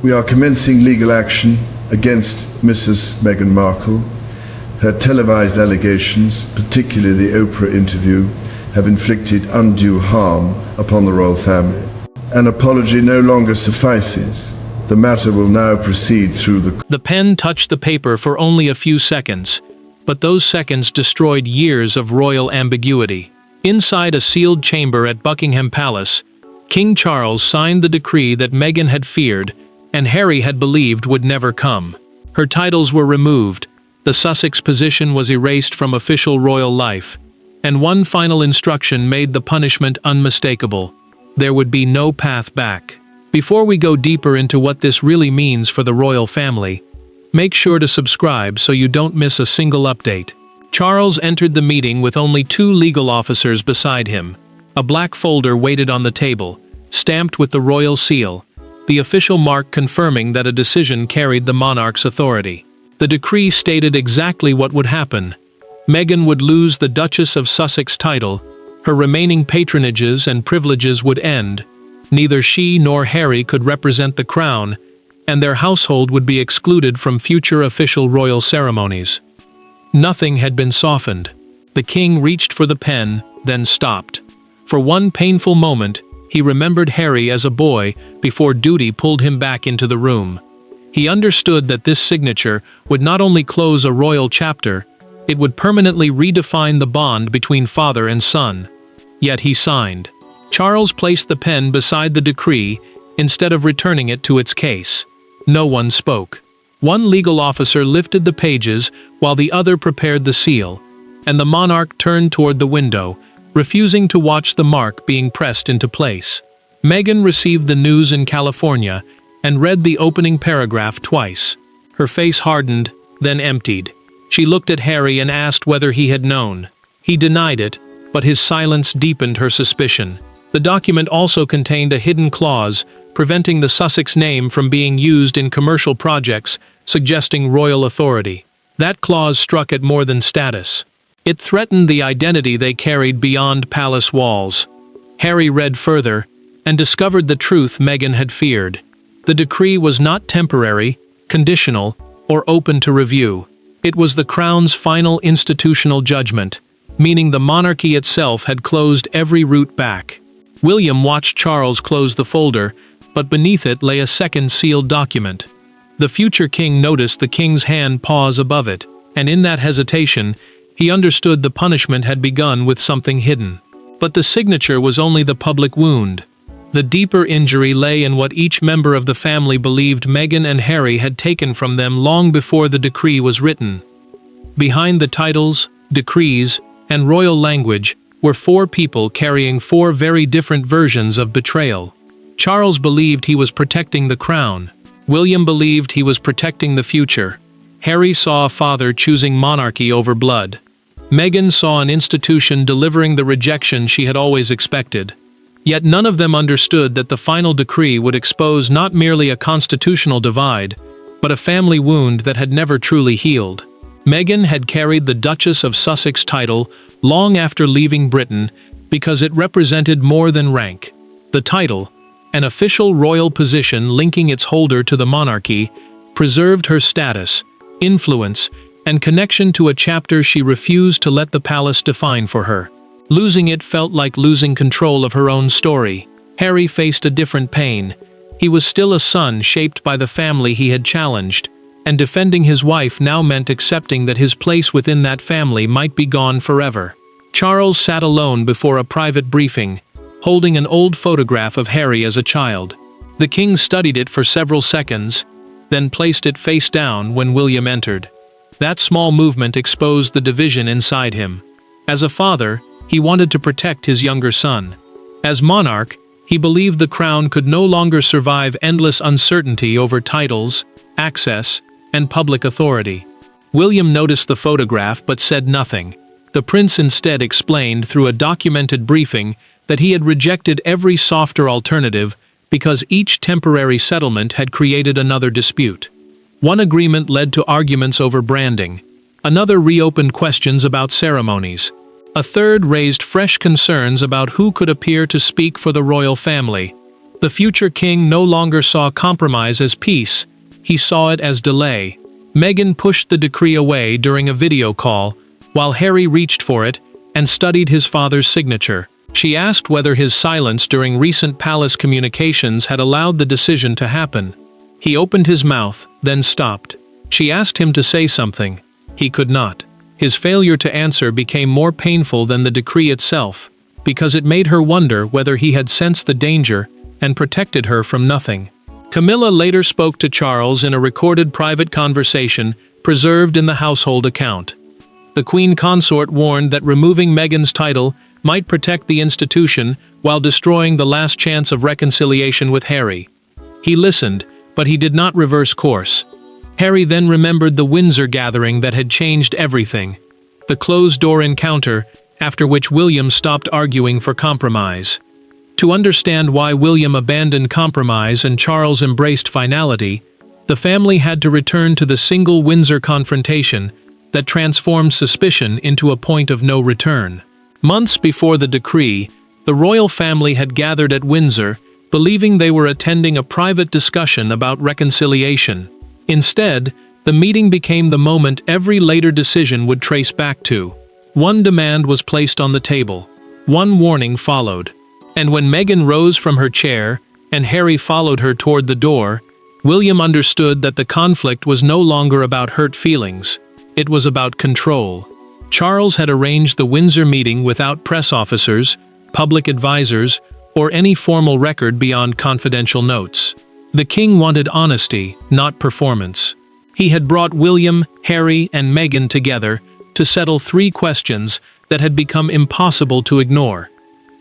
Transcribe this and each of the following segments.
We are commencing legal action against Mrs. Meghan Markle. Her televised allegations, particularly the Oprah interview, have inflicted undue harm upon the royal family. An apology no longer suffices. The matter will now proceed through the... The pen touched the paper for only a few seconds, but those seconds destroyed years of royal ambiguity. Inside a sealed chamber at Buckingham Palace, King Charles signed the decree that Meghan had feared and Harry had believed would never come. Her titles were removed, the Sussex position was erased from official royal life, and one final instruction made the punishment unmistakable. There would be no path back. Before we go deeper into what this really means for the royal family, make sure to subscribe so you don't miss a single update. Charles entered the meeting with only 2 legal officers beside him. A black folder waited on the table, stamped with the royal seal, the official mark confirming that a decision carried the monarch's authority. The decree stated exactly what would happen. Meghan would lose the Duchess of Sussex title, her remaining patronages and privileges would end, neither she nor Harry could represent the crown, and their household would be excluded from future official royal ceremonies. Nothing had been softened. The king reached for the pen, then stopped. For one painful moment, he remembered Harry as a boy before duty pulled him back into the room. He understood that this signature would not only close a royal chapter, it would permanently redefine the bond between father and son. Yet he signed. Charles placed the pen beside the decree instead of returning it to its case. No one spoke. One legal officer lifted the pages while the other prepared the seal, and the monarch turned toward the window, refusing to watch the mark being pressed into place. Meghan received the news in California and read the opening paragraph twice. Her face hardened, then emptied. She looked at Harry and asked whether he had known. He denied it, but his silence deepened her suspicion. The document also contained a hidden clause, preventing the Sussex name from being used in commercial projects, suggesting royal authority. That clause struck at more than status. It threatened the identity they carried beyond palace walls. Harry read further, and discovered the truth Meghan had feared. The decree was not temporary, conditional, or open to review. It was the Crown's final institutional judgment, meaning the monarchy itself had closed every route back. William watched Charles close the folder, but beneath it lay a second sealed document. The future king noticed the king's hand pause above it, and in that hesitation, he understood the punishment had begun with something hidden. But the signature was only the public wound. The deeper injury lay in what each member of the family believed Meghan and Harry had taken from them long before the decree was written. Behind the titles, decrees, and royal language were 4 people carrying 4 very different versions of betrayal. Charles believed he was protecting the crown. William believed he was protecting the future. Harry saw a father choosing monarchy over blood. Meghan saw an institution delivering the rejection she had always expected. Yet none of them understood that the final decree would expose not merely a constitutional divide, but a family wound that had never truly healed. Meghan had carried the Duchess of Sussex title long after leaving Britain because it represented more than rank. The title, an official royal position linking its holder to the monarchy, preserved her status, influence, and connection to a chapter she refused to let the palace define for her. Losing it felt like losing control of her own story. Harry faced a different pain. He was still a son shaped by the family he had challenged, and defending his wife now meant accepting that his place within that family might be gone forever. Charles sat alone before a private briefing, holding an old photograph of Harry as a child. The king studied it for several seconds, then placed it face down when William entered. That small movement exposed the division inside him. As a father, he wanted to protect his younger son. As monarch, he believed the crown could no longer survive endless uncertainty over titles, access, and public authority. William noticed the photograph but said nothing. The prince instead explained through a documented briefing that he had rejected every softer alternative because each temporary settlement had created another dispute. One agreement led to arguments over branding. Another reopened questions about ceremonies. A third raised fresh concerns about who could appear to speak for the royal family. The future king no longer saw compromise as peace, he saw it as delay. Meghan pushed the decree away during a video call, while Harry reached for it and studied his father's signature. She asked whether his silence during recent palace communications had allowed the decision to happen. He opened his mouth, then stopped. She asked him to say something. He could not. His failure to answer became more painful than the decree itself, because it made her wonder whether he had sensed the danger and protected her from nothing. Camilla later spoke to Charles in a recorded private conversation preserved in the household account. The Queen Consort warned that removing Meghan's title might protect the institution while destroying the last chance of reconciliation with Harry. He listened, but he did not reverse course. Harry then remembered the Windsor gathering that had changed everything. The closed-door encounter, after which William stopped arguing for compromise. To understand why William abandoned compromise and Charles embraced finality, the family had to return to the single Windsor confrontation that transformed suspicion into a point of no return. Months before the decree, the royal family had gathered at Windsor, believing they were attending a private discussion about reconciliation. Instead, the meeting became the moment every later decision would trace back to. One demand was placed on the table. One warning followed. And when Meghan rose from her chair, and Harry followed her toward the door, William understood that the conflict was no longer about hurt feelings. It was about control. Charles had arranged the Windsor meeting without press officers, public advisors, or any formal record beyond confidential notes. The king wanted honesty, not performance. He had brought William, Harry, and Meghan together to settle 3 questions that had become impossible to ignore: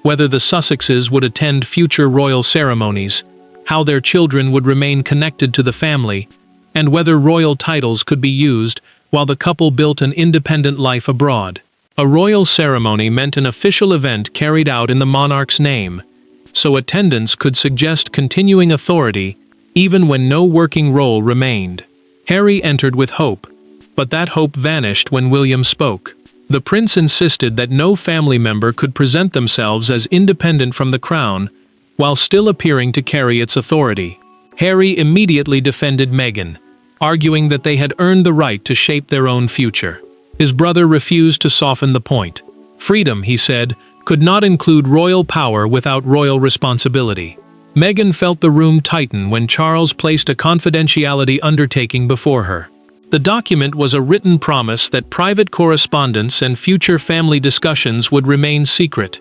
whether the Sussexes would attend future royal ceremonies, how their children would remain connected to the family, and whether royal titles could be used while the couple built an independent life abroad. A royal ceremony meant an official event carried out in the monarch's name, so attendance could suggest continuing authority even when no working role remained. Harry entered with hope, but that hope vanished when William spoke. The prince insisted that no family member could present themselves as independent from the crown while still appearing to carry its authority. Harry immediately defended Meghan, arguing that they had earned the right to shape their own future. His brother refused to soften the point. Freedom, he said, could not include royal power without royal responsibility. Meghan felt the room tighten when Charles placed a confidentiality undertaking before her. The document was a written promise that private correspondence and future family discussions would remain secret.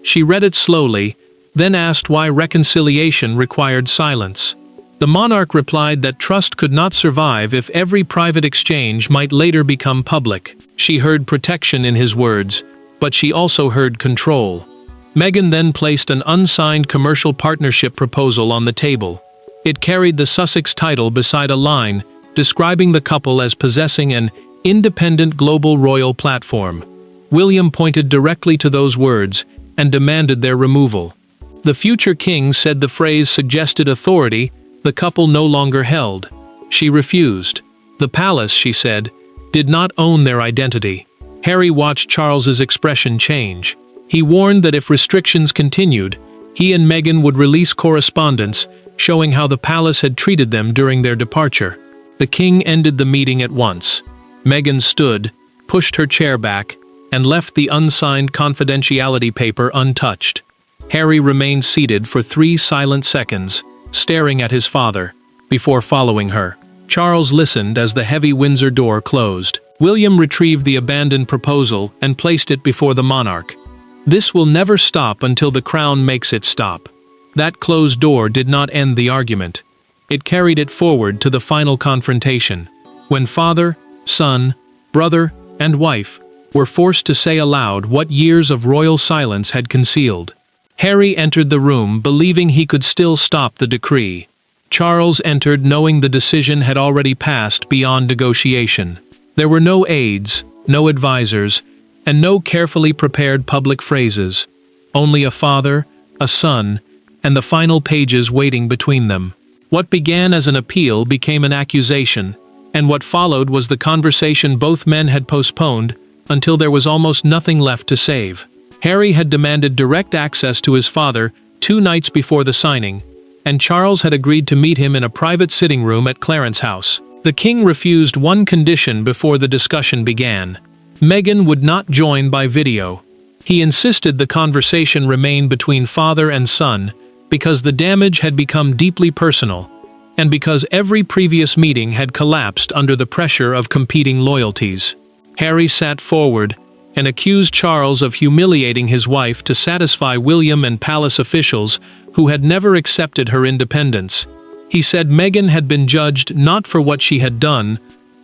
She read it slowly, then asked why reconciliation required silence. The monarch replied that trust could not survive if every private exchange might later become public. She heard protection in his words, but she also heard control. Meghan then placed an unsigned commercial partnership proposal on the table. It carried the Sussex title beside a line describing the couple as possessing an independent global royal platform. William pointed directly to those words and demanded their removal. The future king said the phrase suggested authority the couple no longer held. She refused. The palace, she said, did not own their identity. Harry watched Charles's expression change. He warned that if restrictions continued, he and Meghan would release correspondence showing how the palace had treated them during their departure. The king ended the meeting at once. Meghan stood, pushed her chair back, and left the unsigned confidentiality paper untouched. Harry remained seated for 3 silent seconds, staring at his father, before following her. Charles listened as the heavy Windsor door closed. William retrieved the abandoned proposal and placed it before the monarch. This will never stop until the crown makes it stop. That closed door did not end the argument. It carried it forward to the final confrontation, when father, son, brother, and wife were forced to say aloud what years of royal silence had concealed. Harry entered the room believing he could still stop the decree. Charles entered knowing the decision had already passed beyond negotiation. There were no aides, no advisors, and no carefully prepared public phrases. Only a father, a son, and the final pages waiting between them. What began as an appeal became an accusation, and what followed was the conversation both men had postponed until there was almost nothing left to save. Harry had demanded direct access to his father 2 nights before the signing, and Charles had agreed to meet him in a private sitting room at Clarence House. The king refused one condition before the discussion began. Meghan would not join by video. He insisted the conversation remain between father and son because the damage had become deeply personal, and because every previous meeting had collapsed under the pressure of competing loyalties. Harry sat forward and accused Charles of humiliating his wife to satisfy William and palace officials who had never accepted her independence. He said Meghan had been judged not for what she had done,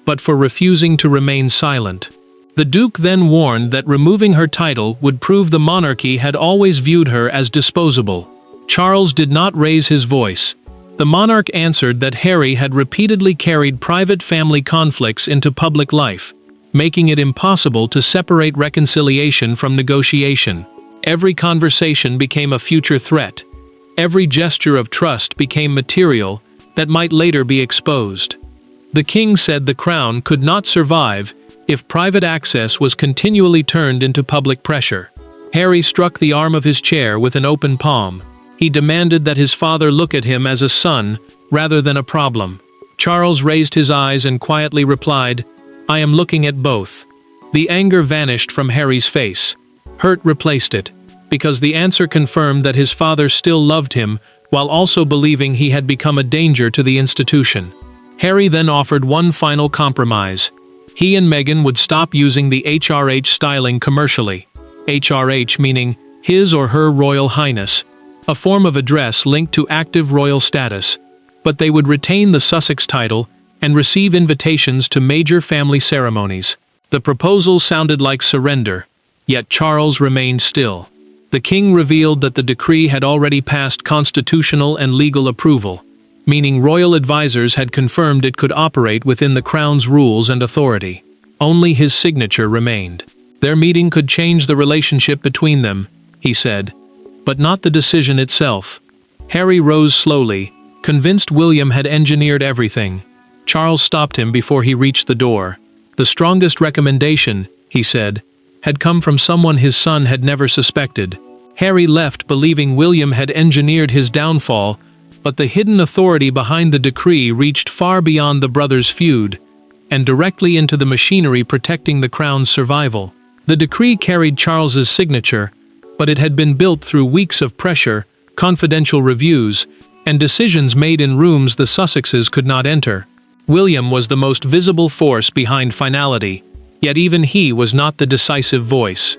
but for refusing to remain silent. The Duke then warned that removing her title would prove the monarchy had always viewed her as disposable. Charles did not raise his voice. The monarch answered that Harry had repeatedly carried private family conflicts into public life, making it impossible to separate reconciliation from negotiation. Every conversation became a future threat. Every gesture of trust became material that might later be exposed. The king said the crown could not survive if private access was continually turned into public pressure. Harry struck the arm of his chair with an open palm. He demanded that his father look at him as a son rather than a problem. Charles raised his eyes and quietly replied, "I am looking at both." The anger vanished from Harry's face. Hurt replaced it, because the answer confirmed that his father still loved him while also believing he had become a danger to the institution. Harry then offered one final compromise. He and Meghan would stop using the HRH styling commercially. HRH meaning His or Her Royal Highness, a form of address linked to active royal status, but they would retain the Sussex title and receive invitations to major family ceremonies. The proposal sounded like surrender, yet Charles remained still. The king revealed that the decree had already passed constitutional and legal approval, meaning royal advisors had confirmed it could operate within the crown's rules and authority. Only his signature remained. Their meeting could change the relationship between them, he said, but not the decision itself. Harry rose slowly, convinced William had engineered everything. Charles stopped him before he reached the door. The strongest recommendation, he said, had come from someone his son had never suspected. Harry left believing William had engineered his downfall, but the hidden authority behind the decree reached far beyond the brothers' feud, and directly into the machinery protecting the crown's survival. The decree carried Charles's signature, but it had been built through weeks of pressure, confidential reviews, and decisions made in rooms the Sussexes could not enter. William was the most visible force behind finality, yet even he was not the decisive voice.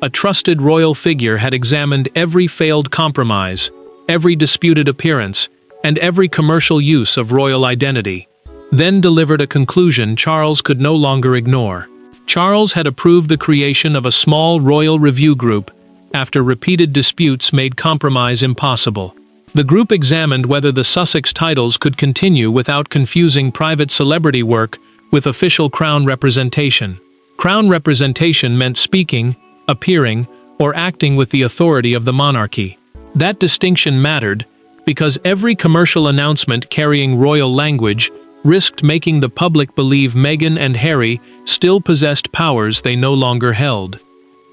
A trusted royal figure had examined every failed compromise, every disputed appearance, and every commercial use of royal identity, then delivered a conclusion Charles could no longer ignore. Charles had approved the creation of a small royal review group after repeated disputes made compromise impossible. The group examined whether the Sussex titles could continue without confusing private celebrity work with official crown representation. Crown representation meant speaking, appearing, or acting with the authority of the monarchy. That distinction mattered because every commercial announcement carrying royal language risked making the public believe Meghan and Harry still possessed powers they no longer held.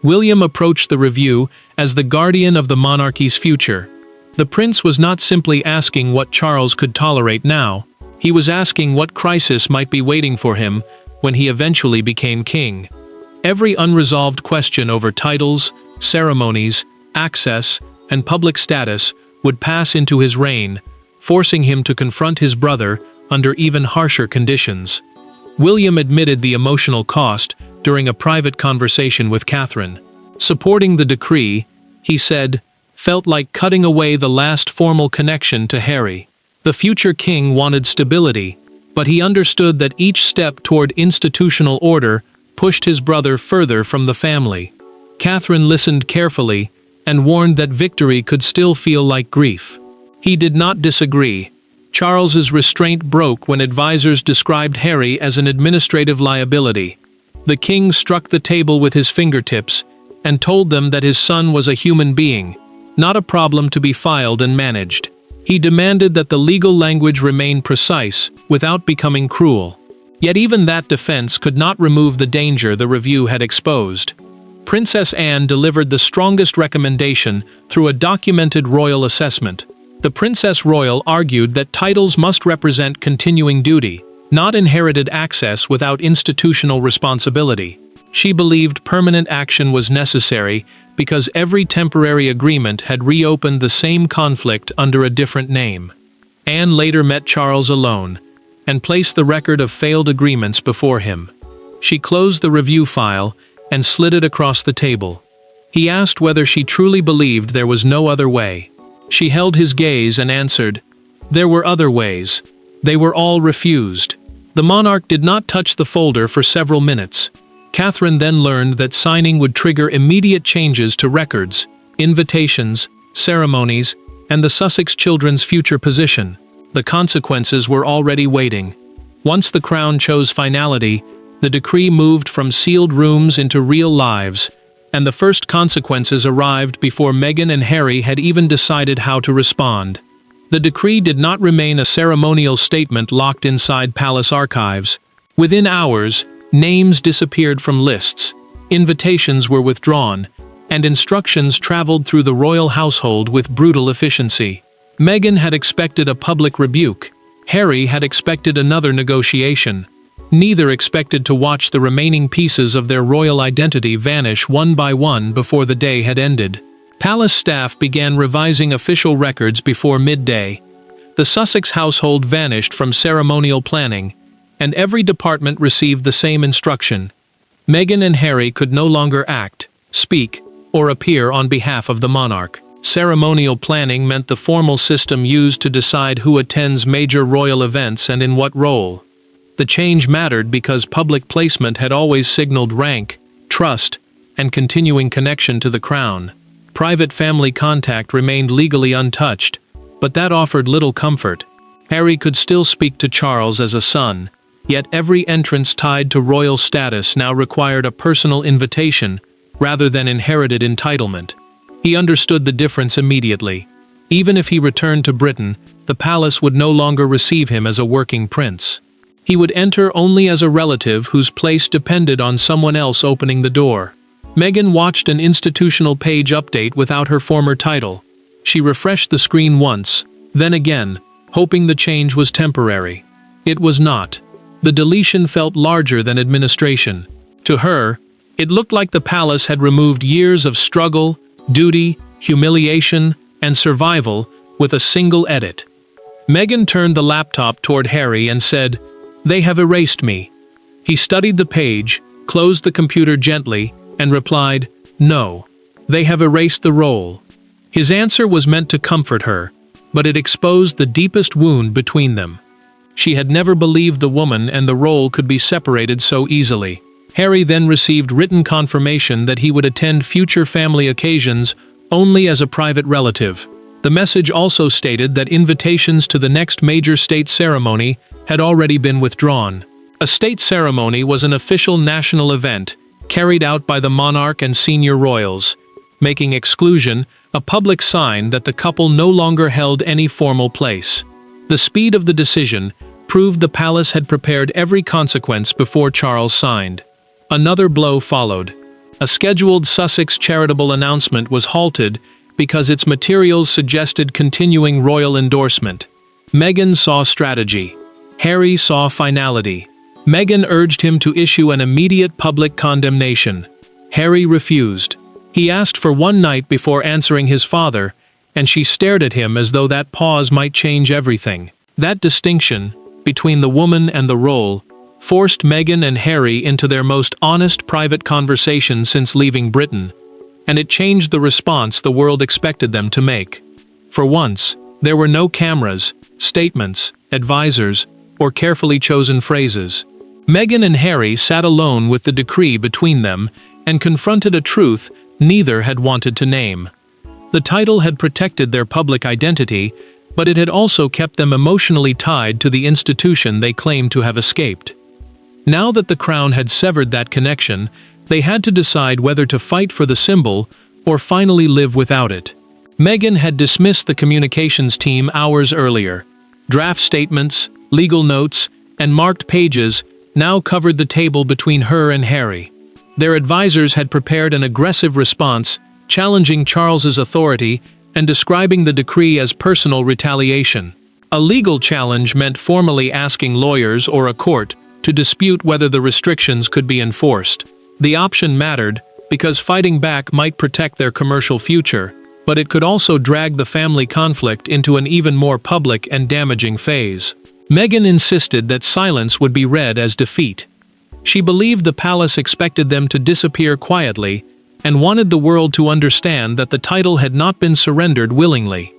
William approached the review as the guardian of the monarchy's future. The prince was not simply asking what Charles could tolerate now, he was asking what crisis might be waiting for him when he eventually became king. Every unresolved question over titles, ceremonies, access, and public status would pass into his reign, forcing him to confront his brother under even harsher conditions. William admitted the emotional cost during a private conversation with Catherine. Supporting the decree, he said, felt like cutting away the last formal connection to Harry. The future king wanted stability, but he understood that each step toward institutional order pushed his brother further from the family. Catherine listened carefully and warned that victory could still feel like grief. He did not disagree. Charles's restraint broke when advisors described Harry as an administrative liability. The king struck the table with his fingertips and told them that his son was a human being, not a problem to be filed and managed. He demanded that the legal language remain precise without becoming cruel. Yet even that defense could not remove the danger the review had exposed. Princess Anne delivered the strongest recommendation through a documented royal assessment. The Princess Royal argued that titles must represent continuing duty, not inherited access without institutional responsibility. She believed permanent action was necessary because every temporary agreement had reopened the same conflict under a different name. Anne later met Charles alone and placed the record of failed agreements before him. She closed the review file and slid it across the table. He asked whether she truly believed there was no other way. She held his gaze and answered, "There were other ways. They were all refused." The monarch did not touch the folder for several minutes. Catherine then learned that signing would trigger immediate changes to records, invitations, ceremonies, and the Sussex children's future position. The consequences were already waiting. Once the Crown chose finality, the decree moved from sealed rooms into real lives, and the first consequences arrived before Meghan and Harry had even decided how to respond. The decree did not remain a ceremonial statement locked inside palace archives. Within hours, names disappeared from lists, invitations were withdrawn, and instructions traveled through the royal household with brutal efficiency. Meghan had expected a public rebuke. Harry had expected another negotiation. Neither expected to watch the remaining pieces of their royal identity vanish one by one before the day had ended. Palace staff began revising official records before midday. The Sussex household vanished from ceremonial planning, and every department received the same instruction. Meghan and Harry could no longer act, speak, or appear on behalf of the monarch. Ceremonial planning meant the formal system used to decide who attends major royal events and in what role. The change mattered because public placement had always signaled rank, trust, and continuing connection to the crown. Private family contact remained legally untouched, but that offered little comfort. Harry could still speak to Charles as a son, yet every entrance tied to royal status now required a personal invitation rather than inherited entitlement. He understood the difference immediately. Even if he returned to Britain, the palace would no longer receive him as a working prince. He would enter only as a relative whose place depended on someone else opening the door. Meghan watched an institutional page update without her former title. She refreshed the screen once, then again, hoping the change was temporary. It was not. The deletion felt larger than administration. To her, it looked like the palace had removed years of struggle, duty, humiliation, and survival with a single edit. Meghan turned the laptop toward Harry and said, "They have erased me." He studied the page, closed the computer gently, and replied, "No. They have erased the roll." His answer was meant to comfort her, but it exposed the deepest wound between them. She had never believed the woman and the roll could be separated so easily. Harry then received written confirmation that he would attend future family occasions only as a private relative. The message also stated that invitations to the next major state ceremony had already been withdrawn. A state ceremony was an official national event, carried out by the monarch and senior royals, making exclusion a public sign that the couple no longer held any formal place. The speed of the decision proved the palace had prepared every consequence before Charles signed. Another blow followed. A scheduled Sussex charitable announcement was halted because its materials suggested continuing royal endorsement. Meghan saw strategy. Harry saw finality. Meghan urged him to issue an immediate public condemnation. Harry refused. He asked for one night before answering his father, and she stared at him as though that pause might change everything. That distinction, between the woman and the role, forced Meghan and Harry into their most honest private conversation since leaving Britain, and it changed the response the world expected them to make. For once, there were no cameras, statements, advisors, or carefully chosen phrases. Meghan and Harry sat alone with the decree between them and confronted a truth neither had wanted to name. The title had protected their public identity, but it had also kept them emotionally tied to the institution they claimed to have escaped. Now that the crown had severed that connection, they had to decide whether to fight for the symbol or finally live without it. Meghan had dismissed the communications team hours earlier. Draft statements, legal notes, and marked pages now covered the table between her and Harry. Their advisors had prepared an aggressive response, challenging Charles's authority and describing the decree as personal retaliation. A legal challenge meant formally asking lawyers or a court to dispute whether the restrictions could be enforced. The option mattered because fighting back might protect their commercial future, but it could also drag the family conflict into an even more public and damaging phase. Meghan insisted that silence would be read as defeat. She believed the palace expected them to disappear quietly and wanted the world to understand that the title had not been surrendered willingly.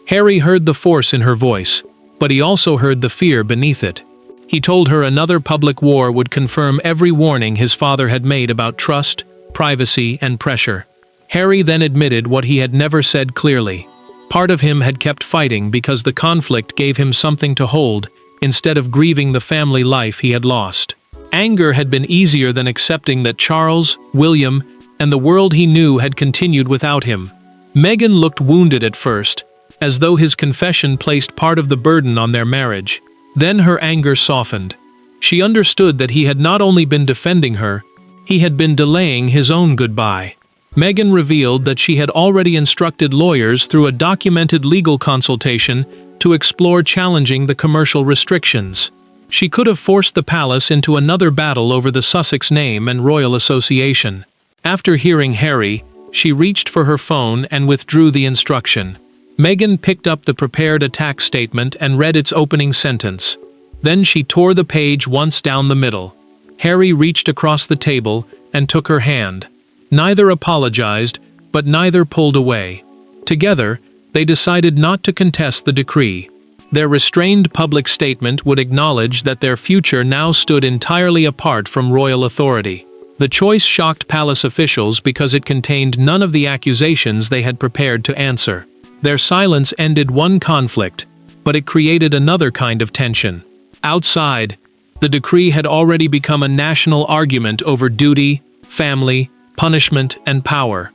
Harry heard the force in her voice, but he also heard the fear beneath it. He told her another public war would confirm every warning his father had made about trust, privacy, and pressure. Harry then admitted what he had never said clearly. Part of him had kept fighting because the conflict gave him something to hold, instead of grieving the family life he had lost. Anger had been easier than accepting that Charles, William, and the world he knew had continued without him. Meghan looked wounded at first, as though his confession placed part of the burden on their marriage. Then her anger softened. She understood that he had not only been defending her, he had been delaying his own goodbye. Meghan revealed that she had already instructed lawyers through a documented legal consultation to explore challenging the commercial restrictions. She could have forced the palace into another battle over the Sussex name and royal association. After hearing Harry, she reached for her phone and withdrew the instruction. Meghan picked up the prepared attack statement and read its opening sentence. Then she tore the page once down the middle. Harry reached across the table and took her hand. Neither apologized, but neither pulled away. Together, they decided not to contest the decree. Their restrained public statement would acknowledge that their future now stood entirely apart from royal authority. The choice shocked palace officials because it contained none of the accusations they had prepared to answer. Their silence ended one conflict, but it created another kind of tension. Outside, the decree had already become a national argument over duty, family, punishment, and power.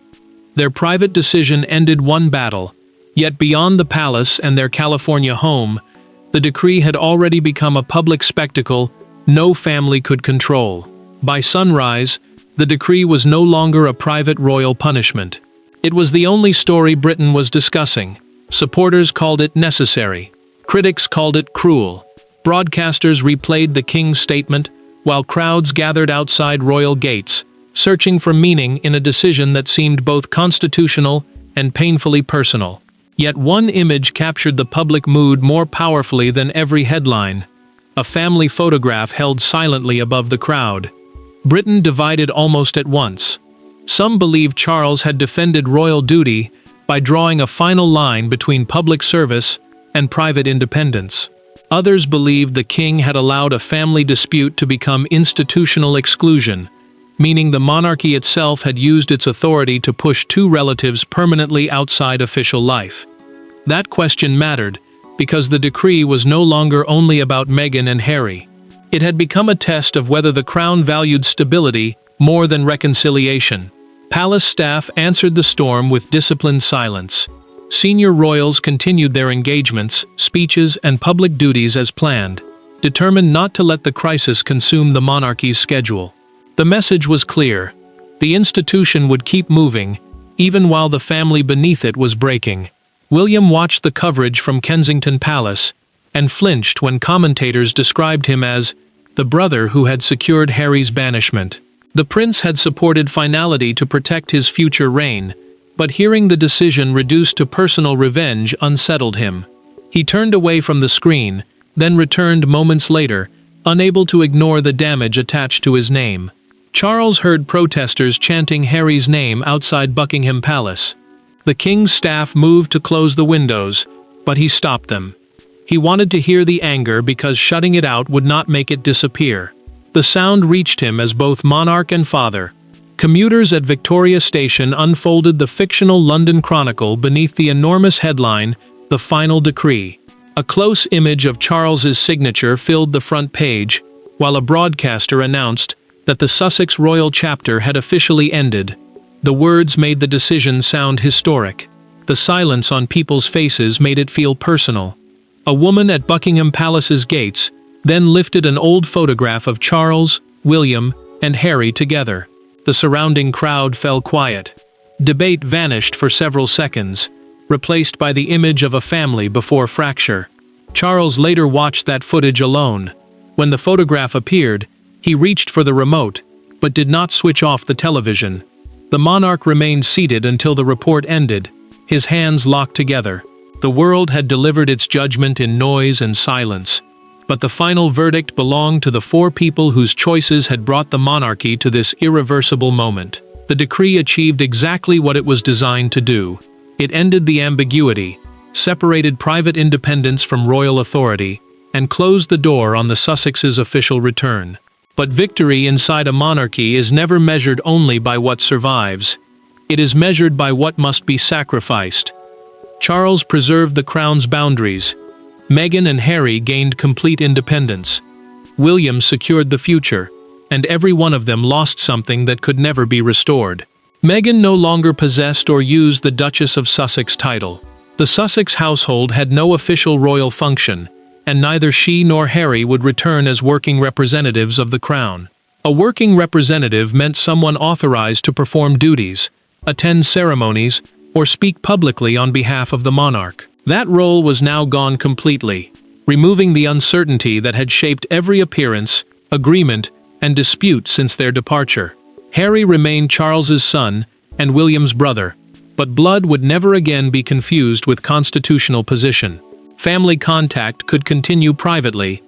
Their private decision ended one battle, yet beyond the palace and their California home, the decree had already become a public spectacle no family could control. By sunrise, the decree was no longer a private royal punishment. It was the only story Britain was discussing. Supporters called it necessary. Critics called it cruel. Broadcasters replayed the king's statement, while crowds gathered outside royal gates, searching for meaning in a decision that seemed both constitutional and painfully personal. Yet one image captured the public mood more powerfully than every headline. A family photograph held silently above the crowd. Britain divided almost at once. Some believed Charles had defended royal duty by drawing a final line between public service and private independence. Others believed the king had allowed a family dispute to become institutional exclusion, meaning the monarchy itself had used its authority to push two relatives permanently outside official life. That question mattered, because the decree was no longer only about Meghan and Harry. It had become a test of whether the crown valued stability more than reconciliation. Palace staff answered the storm with disciplined silence. Senior royals continued their engagements, speeches, and public duties as planned, determined not to let the crisis consume the monarchy's schedule. The message was clear. The institution would keep moving, even while the family beneath it was breaking. William watched the coverage from Kensington Palace and flinched when commentators described him as the brother who had secured Harry's banishment. The prince had supported finality to protect his future reign, but hearing the decision reduced to personal revenge unsettled him. He turned away from the screen, then returned moments later, unable to ignore the damage attached to his name. Charles heard protesters chanting Harry's name outside Buckingham Palace. The king's staff moved to close the windows, but he stopped them. He wanted to hear the anger because shutting it out would not make it disappear. The sound reached him as both monarch and father. Commuters at Victoria Station unfolded the fictional London Chronicle beneath the enormous headline, "The Final Decree." A close image of Charles's signature filled the front page, while a broadcaster announced that the Sussex royal chapter had officially ended. The words made the decision sound historic. The silence on people's faces made it feel personal. A woman at Buckingham Palace's gates then lifted an old photograph of Charles, William, and Harry together. The surrounding crowd fell quiet. Debate vanished for several seconds, replaced by the image of a family before fracture. Charles later watched that footage alone. When the photograph appeared, he reached for the remote, but did not switch off the television. The monarch remained seated until the report ended, his hands locked together. The world had delivered its judgment in noise and silence, but the final verdict belonged to the four people whose choices had brought the monarchy to this irreversible moment. The decree achieved exactly what it was designed to do. It ended the ambiguity, separated private independence from royal authority, and closed the door on the Sussexes' official return. But victory inside a monarchy is never measured only by what survives. It is measured by what must be sacrificed. Charles preserved the crown's boundaries. Meghan and Harry gained complete independence. William secured the future, and every one of them lost something that could never be restored. Meghan no longer possessed or used the Duchess of Sussex title. The Sussex household had no official royal function, and neither she nor Harry would return as working representatives of the crown. A working representative meant someone authorized to perform duties, attend ceremonies, or speak publicly on behalf of the monarch. That role was now gone completely, removing the uncertainty that had shaped every appearance, agreement, and dispute since their departure. Harry remained Charles's son and William's brother, but blood would never again be confused with constitutional position. Family contact could continue privately,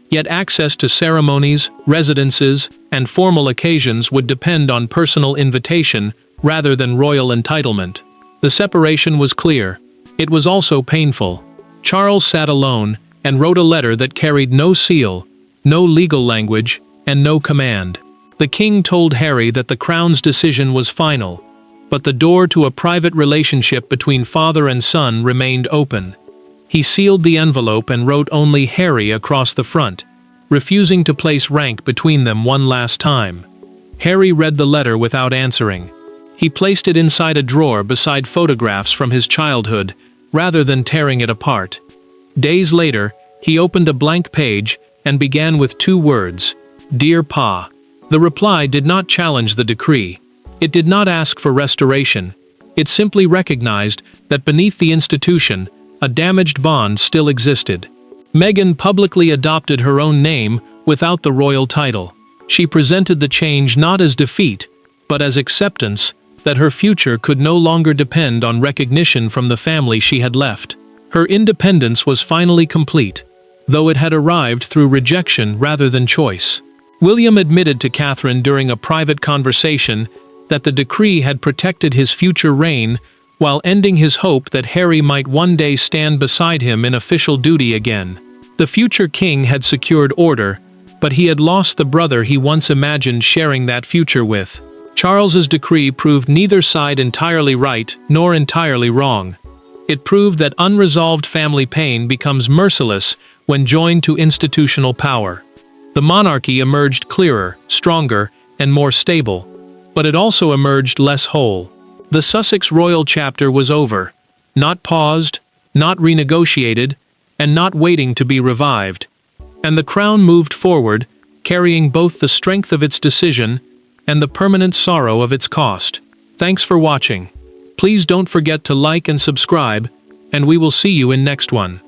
yet access to ceremonies, residences, and formal occasions would depend on personal invitation rather than royal entitlement. The separation was clear. It was also painful. Charles sat alone and wrote a letter that carried no seal, no legal language, and no command. The king told Harry that the crown's decision was final, but the door to a private relationship between father and son remained open. He sealed the envelope and wrote only Harry across the front, refusing to place rank between them one last time. Harry read the letter without answering. He placed it inside a drawer beside photographs from his childhood, rather than tearing it apart. Days later, he opened a blank page and began with 2 words, "Dear Pa." The reply did not challenge the decree. It did not ask for restoration. It simply recognized that beneath the institution, a damaged bond still existed. Meghan publicly adopted her own name without the royal title. She presented the change not as defeat, but as acceptance that her future could no longer depend on recognition from the family she had left. Her independence was finally complete, though it had arrived through rejection rather than choice. William admitted to Catherine during a private conversation that the decree had protected his future reign while ending his hope that Harry might one day stand beside him in official duty again. The future king had secured order, but he had lost the brother he once imagined sharing that future with. Charles's decree proved neither side entirely right nor entirely wrong. It proved that unresolved family pain becomes merciless when joined to institutional power. The monarchy emerged clearer, stronger, and more stable, but it also emerged less whole. The Sussex royal chapter was over, not paused, not renegotiated, and not waiting to be revived. And the crown moved forward, carrying both the strength of its decision and the permanent sorrow of its cost. Thanks for watching. Please don't forget to like and subscribe, and we will see you in next one.